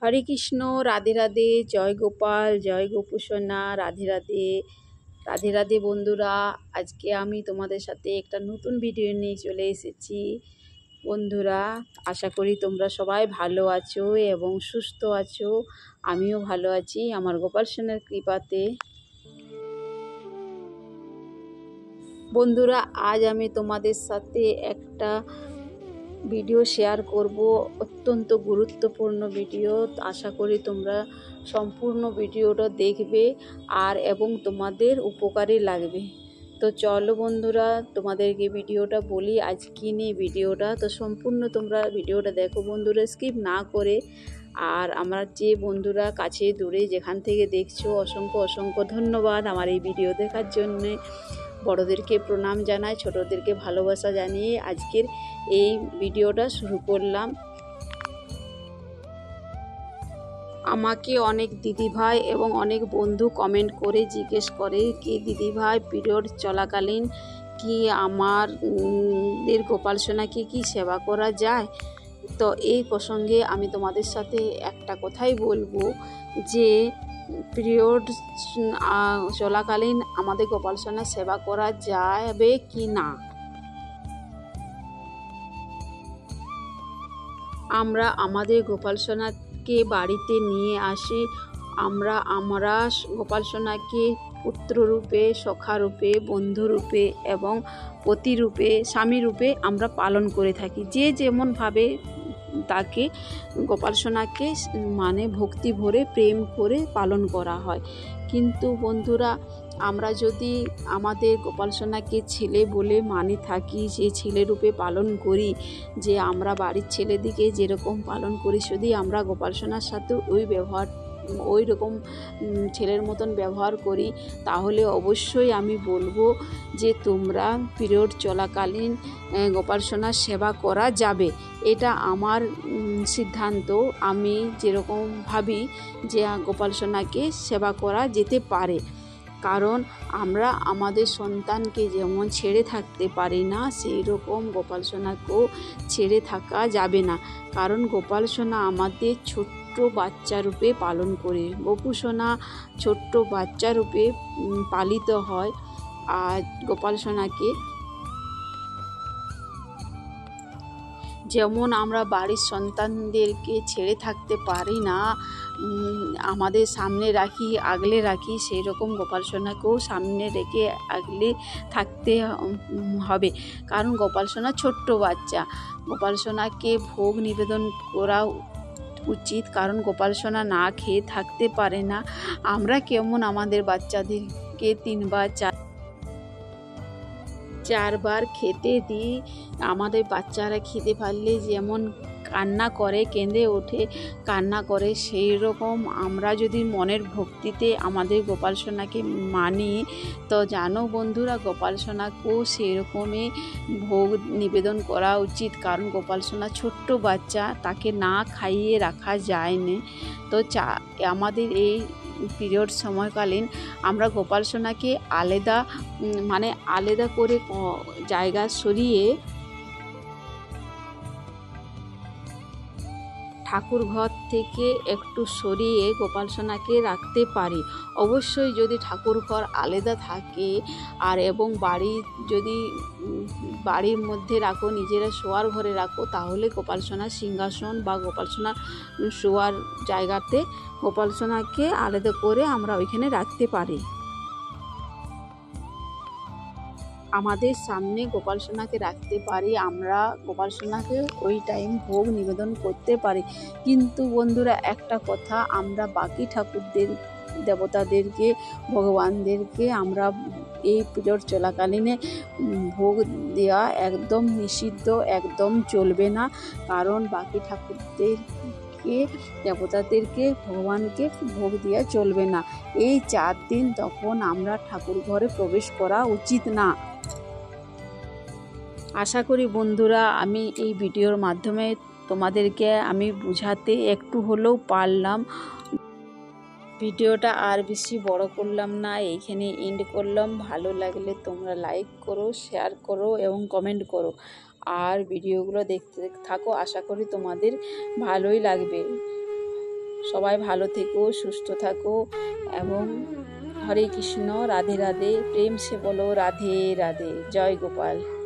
হরে কৃষ্ণ, রাধে রাধে, জয় গোপাল, জয় গোপুসোনা, রাধে রাধে। রাধে রাধে বন্ধুরা, আজকে আমি তোমাদের সাথে একটা নতুন ভিডিও নিয়ে চলে এসেছি। বন্ধুরা, আশা করি তোমরা সবাই ভালো আছো এবং সুস্থ আছো। আমিও ভালো আছি আমার গোপাল সোনার কৃপাতে। বন্ধুরা, আজ আমি তোমাদের সাথে একটা ভিডিও শেয়ার করব, অত্যন্ত গুরুত্বপূর্ণ ভিডিও। আশা করি তোমরা সম্পূর্ণ ভিডিওটা দেখবে আর এবং তোমাদের উপকারে লাগবে। তো চলো বন্ধুরা, তোমাদেরকে ভিডিওটা বলি আজ কী নিয়ে ভিডিওটা। তো সম্পূর্ণ তোমরা ভিডিওটা দেখো বন্ধুরা, স্কিপ না করে। আর আমার যে বন্ধুরা কাছে দূরে যেখান থেকে দেখছো, অসংখ্য অসংখ্য ধন্যবাদ আমার এই ভিডিও দেখার জন্যে। বড়োদেরকে প্রণাম জানাই, ছোটোদেরকে ভালোবাসা জানিয়ে আজকের এই ভিডিওটা শুরু করলাম। আমাকে অনেক দিদিভাই এবং অনেক বন্ধু কমেন্ট করে জিজ্ঞেস করে কি দিদিভাই, পিরিয়ড চলাকালীন কি আমাদের গোপাল সোনাকে কি সেবা করা যায়? তো এই প্রসঙ্গে আমি তোমাদের সাথে একটা কথাই বলবো যে পিরিয়ড চলাকালীন আমাদের গোপাল সোনার সেবা করা যাবে কি না। আমরা আমাদের গোপাল সোনাকে বাড়িতে নিয়ে আসি। আমরা গোপাল সোনাকে পুত্ররূপে, সখারূপে, বন্ধুরূপে এবং পতিরূপে, স্বামীরূপে আমরা পালন করে থাকি। যে যেমনভাবে তাকে গোপাল সোনাকে মানে ভক্তি ভরে প্রেম করে পালন করা হয়। কিন্তু বন্ধুরা, আমরা যদি আমাদের গোপাল সোনাকে ছেলে বলে মানে থাকি, যে ছেলে রূপে পালন করি, যে আমরা বাড়ির ছেলেদিকে যেরকম পালন করি, যদি আমরা গোপাল সোনার সাথে ওই রকম ছেলের মতন ব্যবহার করি, তাহলে অবশ্যই আমি বলবো যে তোমরা পিরিয়ড চলাকালীন গোপাল সোনার সেবা করা যাবে। এটা আমার সিদ্ধান্ত। আমি যেরকম ভাবি যে গোপাল সোনাকে সেবা করা যেতে পারে, কারণ আমরা আমাদের সন্তানকে যেমন ছেড়ে থাকতে পারি না, সেই রকম গোপাল সোনাকেও ছেড়ে থাকা যাবে না। কারণ গোপাল সোনা আমাদের ছোট্ট বাচ্চা রূপে পালন করে। গোপু সোনা ছোট্ট বাচ্চা রূপে পালিত হয়। আর গোপাল সোনাকে যেমন আমরা বাড়ির সন্তানদেরকে ছেড়ে থাকতে পারি না, আমাদের সামনে রাখি, আগলে রাখি, সেই রকম গোপাল সোনাকেও সামনে রেখে আগলে থাকতে হবে। কারণ গোপাল সোনা ছোট্ট বাচ্চা, গোপাল সোনাকে ভোগ নিবেদন করা উচিত। কারণ গোপাল সোনা না খেয়ে থাকতে পারে না। আমরা কেমন আমাদের বাচ্চাদেরকে 3 বার 4 বার খেতে দিই। আমাদের বাচ্চারা খিদে পারলে যেমন কান্না করে, কেঁদে ওঠে, কান্না করে, সেই রকম আমরা যদি মনের ভক্তিতে আমাদের গোপাল সোনাকে মানি, তো জানো বন্ধুরা, গোপাল সোনাকেও সেই রকমই ভোগ নিবেদন করা উচিত। কারণ গোপাল সোনা ছোট্ট বাচ্চা, তাকে না খাইয়ে রাখা যায় না। তো আমাদের এই পিরিয়ড সময়কালীন আমরা গোপাল সোনাকে আলাদা করে জায়গা সরিয়ে ঠাকুর ঘর থেকে একটু সরিয়ে গোপাল সোনাকে রাখতে পারি। অবশ্যই যদি ঠাকুর ঘর আলাদা থাকে আর এবং যদি বাড়ির মধ্যে রাখো, নিজেরা শোয়ার ঘরে রাখো, তাহলে গোপাল সোনার সিংহাসন বা গোপাল সোনার শোয়ার জায়গাতে গোপাল সোনাকে আলাদা করে আমরা ওইখানে রাখতে পারি। আমাদের সামনে গোপাল সোনাকে রাখতে পারি, আমরা গোপাল সোনাকে ওই টাইম ভোগ নিবেদন করতে পারি। কিন্তু বন্ধুরা, একটা কথা, আমরা বাকি ঠাকুরদের, দেবতাদেরকে, ভগবানদেরকে আমরা এই পিরিয়ড চলাকালীনে ভোগ দেওয়া একদম নিষিদ্ধ, একদম চলবে না। কারণ বাকি ঠাকুরদেরকে, দেবতাদেরকে, ভগবানকে ভোগ দেওয়া চলবে না। এই 4 দিন তখন আমরা ঠাকুর ঘরে প্রবেশ করা উচিত না। আশা করি বন্ধুরা, আমি এই ভিডিওর মাধ্যমে তোমাদেরকে আমি বুঝাতে একটু হলেও পারলাম। ভিডিওটা আর বেশি বড় করলাম না, এইখানে এন্ড করলাম। ভালো লাগলে তোমরা লাইক করো, শেয়ার করো এবং কমেন্ট করো। আর ভিডিওগুলো দেখতে থাকো, আশা করি তোমাদের ভালোই লাগবে। সবাই ভালো থেকো, সুস্থ থাকো এবং হরে কৃষ্ণ, রাধে রাধে। প্রেম সে বলো রাধে রাধে। জয় গোপাল।